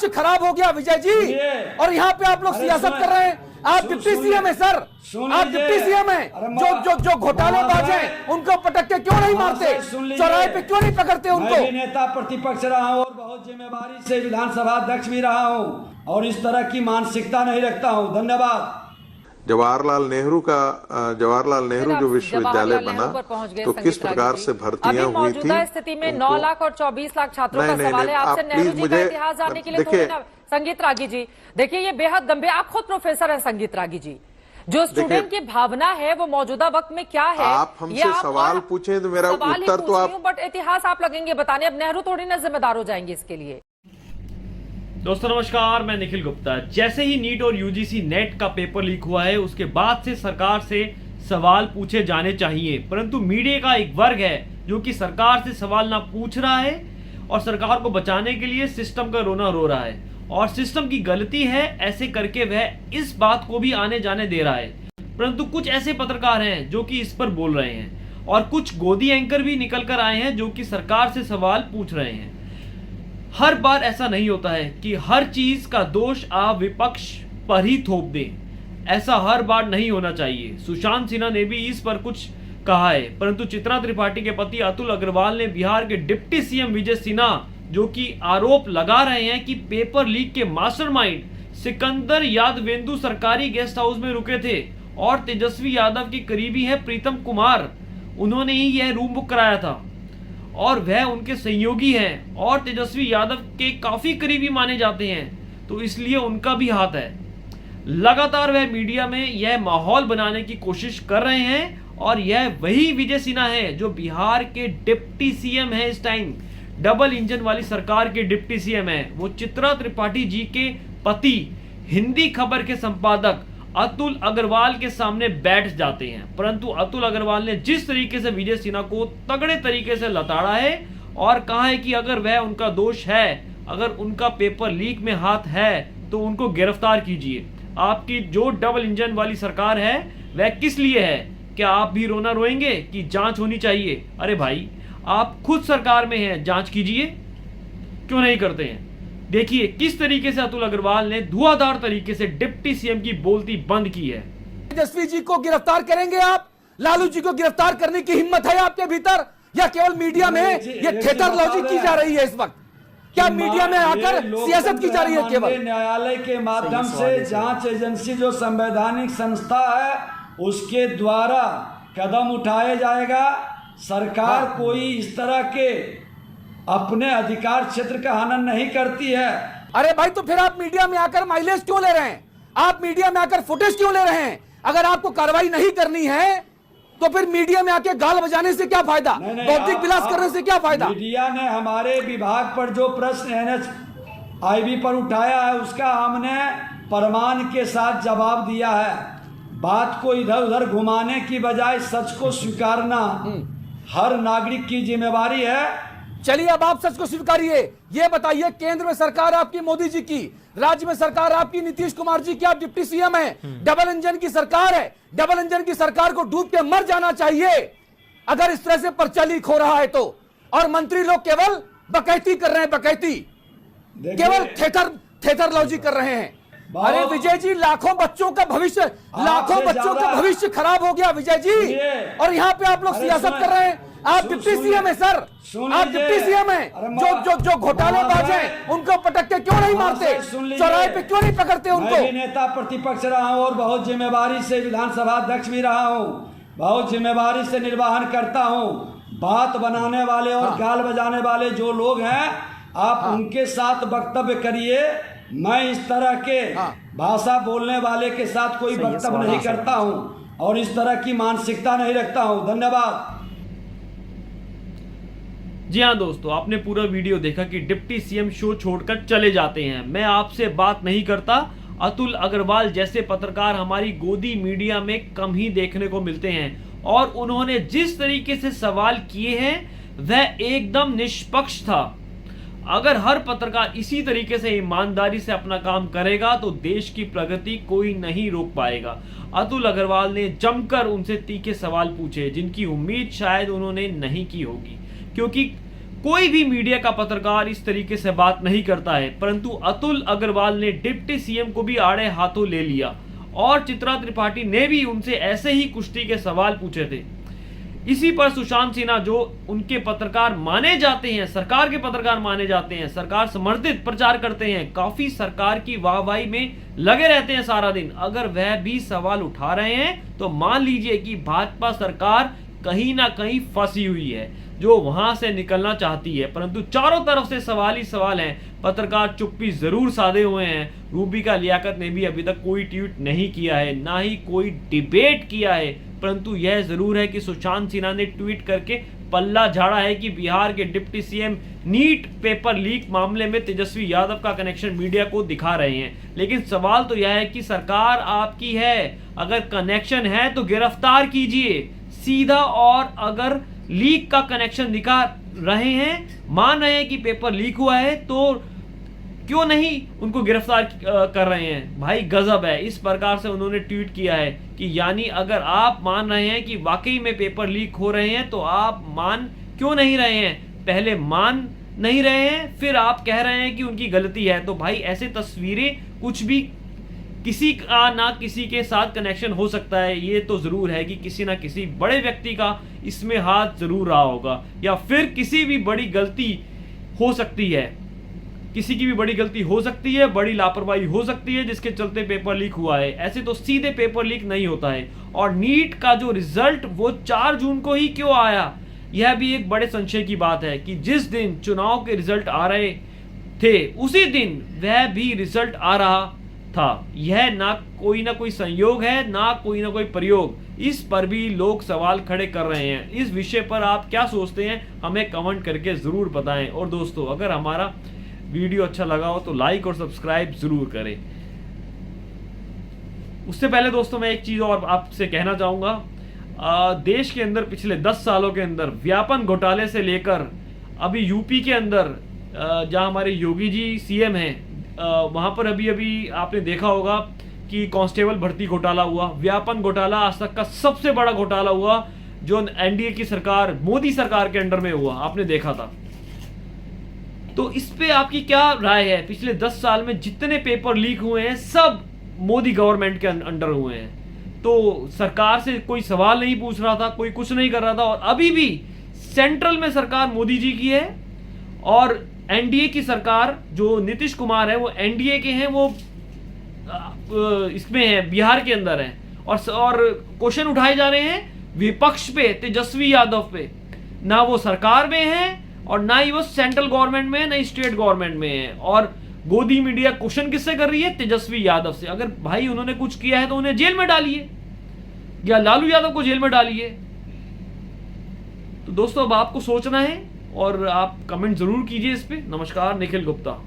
भविष्य खराब हो गया विजय जी। और यहाँ पे आप लोग सियासत कर रहे हैं। आप डिप्टी सीएम है सर, आप डिप्टी सीएम है। जो घोटालेबाज हैं उनको पटक के क्यों नहीं मारते, चौराहे पे क्यों नहीं पकड़ते उनको? मैं भी नेता प्रतिपक्ष रहा हूँ और बहुत जिम्मेवारी से विधानसभा अध्यक्ष भी रहा हूँ और इस तरह की मानसिकता नहीं रखता हूँ। धन्यवाद। जवाहरलाल नेहरू जो विश्वविद्यालय बना तो किस प्रकार से भर्तियां हुई थी? मौजूदा स्थिति में 9 लाख और 24 लाख छात्रों का सवाल है आपसे। नेहरू जी का इतिहास जानने के लिए थोड़ी ना संगीत रागी जी, देखिए ये बेहद गंभीर, आप खुद प्रोफेसर हैं संगीत रागी जी, जो स्टूडेंट की भावना है वो मौजूदा वक्त में क्या है? आप हमसे सवाल पूछे तो मेरा उत्तर तो आप, बट इतिहास आप लगेंगे बताने। अब नेहरू थोड़ी ना जिम्मेदार हो जाएंगे इसके लिए। दोस्तों नमस्कार, मैं निखिल गुप्ता। जैसे ही नीट और यूजीसी नेट का पेपर लीक हुआ है उसके बाद से सरकार से सवाल पूछे जाने चाहिए, परंतु मीडिया का एक वर्ग है जो कि सरकार से सवाल ना पूछ रहा है और सरकार को बचाने के लिए सिस्टम का रोना रो रहा है और सिस्टम की गलती है ऐसे करके वह इस बात को भी आने जाने दे रहा है। परंतु कुछ ऐसे पत्रकार हैं जो कि इस पर बोल रहे हैं और कुछ गोदी एंकर भी निकल कर आए हैं जो कि सरकार से सवाल पूछ रहे हैं। हर बार ऐसा नहीं होता है कि हर चीज का दोष आप विपक्ष पर ही थोप दें, ऐसा हर बार नहीं होना चाहिए। सुशांत सिन्हा ने भी इस पर कुछ कहा है, परंतु चित्रा त्रिपाठी के पति अतुल अग्रवाल ने बिहार के डिप्टी सीएम विजय सिन्हा जो कि आरोप लगा रहे हैं कि पेपर लीक के मास्टरमाइंड सिकंदर यादवेंदु सरकारी गेस्ट हाउस में रुके थे और तेजस्वी यादव के करीबी है प्रीतम कुमार, उन्होंने ही यह रूम बुक कराया था और वह उनके सहयोगी हैं और तेजस्वी यादव के काफी करीबी माने जाते हैं, तो इसलिए उनका भी हाथ है। लगातार वह मीडिया में यह माहौल बनाने की कोशिश कर रहे हैं और यह वही विजय सिन्हा है जो बिहार के डिप्टी सीएम है। इस टाइम डबल इंजन वाली सरकार के डिप्टी सीएम है। वो चित्रा त्रिपाठी जी के पति हिंदी खबर के संपादक अतुल अग्रवाल के सामने बैठ जाते हैं, परंतु अतुल अग्रवाल ने जिस तरीके से विजय सिन्हा को तगड़े तरीके से लताड़ा है और कहा है कि अगर वह उनका दोष है, अगर उनका पेपर लीक में हाथ है तो उनको गिरफ्तार कीजिए। आपकी जो डबल इंजन वाली सरकार है वह किस लिए है? क्या आप भी रोना रोएंगे कि जांच होनी चाहिए? अरे भाई, आप खुद सरकार में हैं, जांच कीजिए, क्यों नहीं करते हैं? देखिए किस तरीके से अतुल अग्रवाल ने धुआंधार तरीके से डिप्टी सीएम की बोलती बंद की है। तेजस्वी जी को गिरफ्तार करेंगे आप? लालू जी को गिरफ्तार करने की हिम्मत है आपके भीतर, या केवल मीडिया में ये थिएटर लॉजिक की जा रही है इस वक्त? क्या मीडिया में आकर सियासत की जा रही है? केवल न्यायालय के माध्यम से जांच एजेंसी जो संवैधानिक संस्था है उसके द्वारा कदम उठाया जाएगा। सरकार कोई इस तरह के अपने अधिकार क्षेत्र का हनन नहीं करती है। अरे भाई, तो फिर आप मीडिया में आकर माइलेज क्यों ले रहे हैं? आप मीडिया में आकर फुटेज क्यों ले रहे हैं? अगर आपको कार्रवाई नहीं करनी है तो फिर मीडिया में आके गाल बजाने से क्या फायदा, बौद्धिक विलास करने से क्या फायदा? मीडिया ने हमारे विभाग पर जो प्रश्न NHIB पर उठाया है उसका हमने प्रमाण के साथ जवाब दिया है। बात को इधर उधर घुमाने की बजाय सच को स्वीकारना हर नागरिक की जिम्मेवारी है। चलिए अब आप सच को स्वीकारिए। ये बताइए, केंद्र में सरकार आपकी मोदी जी की, राज्य में सरकार आपकी नीतीश कुमार जी की, आप डिप्टी सीएम हैं, डबल इंजन की सरकार है। डबल इंजन की सरकार को डूब के मर जाना चाहिए अगर इस तरह से पर्चा लीक हो रहा है तो। और मंत्री लोग केवल बकैती कर रहे हैं, बकैती, केवल थिएटर लॉजिक कर रहे हैं। अरे विजय जी, लाखों बच्चों का भविष्य खराब हो गया विजय जी। और यहाँ पे आप लोग सियासत कर रहे हैं। आप डिप्टी सीएम है सर, आप डिप्टी सीएम हैं। जो घोटालेबाज हैं उनको पटक के क्यों नहीं मारते, चौराहे पे क्यों नहीं पकड़ते उनको? मैं भी नेता प्रतिपक्ष रहा हूँ और बहुत जिम्मेवारी से विधानसभा अध्यक्ष भी रहा हूँ, बहुत जिम्मेवारी से निर्वहन करता हूँ। बात बनाने वाले और गाल बजाने वाले जो लोग हैं आप उनके साथ वक्तव्य करिए। मैं इस तरह के भाषा बोलने वाले के साथ कोई वक्तव्य नहीं करता हूं और इस तरह की मानसिकता नहीं रखता हूं। धन्यवाद। जी हाँ दोस्तों, आपने पूरा वीडियो देखा कि डिप्टी सीएम शो छोड़कर चले जाते हैं। मैं आपसे बात नहीं करता। अतुल अग्रवाल जैसे पत्रकार हमारी गोदी मीडिया में कम ही देखने को मिलते हैं और उन्होंने जिस तरीके से सवाल किए हैं वह एकदम निष्पक्ष था। अगर हर पत्रकार इसी तरीके से ईमानदारी से अपना काम करेगा तो देश की प्रगति कोई नहीं रोक पाएगा। अतुल अग्रवाल ने जमकर उनसे तीखे सवाल पूछे जिनकी उम्मीद शायद उन्होंने नहीं की होगी, क्योंकि कोई भी मीडिया का पत्रकार इस तरीके से बात नहीं करता है, परंतु अतुल अग्रवाल ने डिप्टी सीएम को भी आड़े हाथों ले लिया और चित्रा त्रिपाठी ने भी उनसे ऐसे ही कुश्ती के सवाल पूछे थे। इसी पर सुशांत सिन्हा, जो उनके पत्रकार माने जाते हैं, सरकार के पत्रकार माने जाते हैं, सरकार समर्थित प्रचार करते हैं, काफी सरकार की वाहवाही में लगे रहते हैं सारा दिन, अगर वह भी सवाल उठा रहे हैं तो मान लीजिए कि भाजपा सरकार कहीं ना कहीं फंसी हुई है, जो वहां से निकलना चाहती है। परंतु चारों तरफ से सवाल ही सवाल हैं, पत्रकार चुप्पी जरूर साधे हुए हैं। रूबिका लियाकत ने भी अभी तक कोई ट्वीट नहीं किया है, ना ही कोई डिबेट किया है, परंतु यह जरूर है कि सुशांत सिन्हा ने ट्वीट करके पल्ला झाड़ा है कि बिहार के deputy CM NEET paper leak मामले में तेजस्वी यादव का कनेक्शन मीडिया को दिखा रहे हैं। लेकिन सवाल तो यह है कि सरकार आपकी है, अगर कनेक्शन है तो गिरफ्तार कीजिए सीधा, और अगर लीक का कनेक्शन दिखा रहे हैं, मान रहे हैं कि पेपर लीक हुआ है, तो क्यों नहीं उनको गिरफ्तार कर रहे हैं। भाई गजब है। इस प्रकार से उन्होंने ट्वीट किया है कि यानी अगर आप मान रहे हैं कि वाकई में पेपर लीक हो रहे हैं तो आप मान क्यों नहीं रहे हैं, पहले मान नहीं रहे हैं फिर आप कह रहे हैं कि उनकी गलती है। तो भाई ऐसे तस्वीरें, कुछ भी किसी का ना किसी के साथ कनेक्शन हो सकता है, ये तो जरूर है कि किसी ना किसी बड़े व्यक्ति का इसमें हाथ जरूर रहा होगा, या फिर किसी भी बड़ी गलती हो सकती है, किसी की भी बड़ी गलती हो सकती है, बड़ी लापरवाही हो सकती है जिसके चलते पेपर लीक हुआ है। ऐसे तो सीधे पेपर लीक नहीं होता है। और नीट का जो रिजल्ट वो 4 जून को ही क्यों आया, यह भी एक बड़े संशय की बात है कि जिस दिन चुनाव के रिजल्ट आ रहे थे उसी दिन वह भी रिजल्ट आ रहा था। यह ना कोई संयोग है, ना कोई प्रयोग। इस पर भी लोग सवाल खड़े कर रहे हैं। इस विषय पर आप क्या सोचते हैं हमें कमेंट करके जरूर बताएं। और दोस्तों, अगर हमारा वीडियो अच्छा लगा हो तो लाइक और सब्सक्राइब जरूर करें। उससे पहले दोस्तों मैं एक चीज और आपसे कहना चाहूंगा, देश के अंदर पिछले 10 सालों के अंदर व्यापन घोटाले से लेकर अभी यूपी के अंदर जहां हमारे योगी जी सीएम हैं, वहां पर अभी आपने देखा होगा कि कांस्टेबल भर्ती घोटाला हुआ, व्यापन घोटाला आज तक का सबसे बड़ा घोटाला हुआ जो एनडीए की सरकार, मोदी सरकार के अंडर में हुआ, आपने देखा था। तो इस पे आपकी क्या राय है? पिछले 10 साल में जितने पेपर लीक हुए हैं सब मोदी गवर्नमेंट के अंडर हुए हैं। तो सरकार से कोई सवाल नहीं पूछ रहा था, कोई कुछ नहीं कर रहा था, और अभी भी सेंट्रल में सरकार मोदी जी की है और एनडीए की सरकार जो नीतीश कुमार है वो एनडीए के हैं, वो इसमें है, बिहार के अंदर है। और क्वेश्चन उठाए जा रहे हैं विपक्ष पे, तेजस्वी यादव पे। ना वो सरकार में है और ना ही वो सेंट्रल गवर्नमेंट में है, ना ही स्टेट गवर्नमेंट में है। और गोदी मीडिया क्वेश्चन किससे कर रही है? तेजस्वी यादव से। अगर भाई उन्होंने कुछ किया है तो उन्हें जेल में डालिए, या लालू यादव को जेल में डालिए। तो दोस्तों अब आपको सोचना है और आप कमेंट जरूर कीजिए इस पे। नमस्कार, निखिल गुप्ता।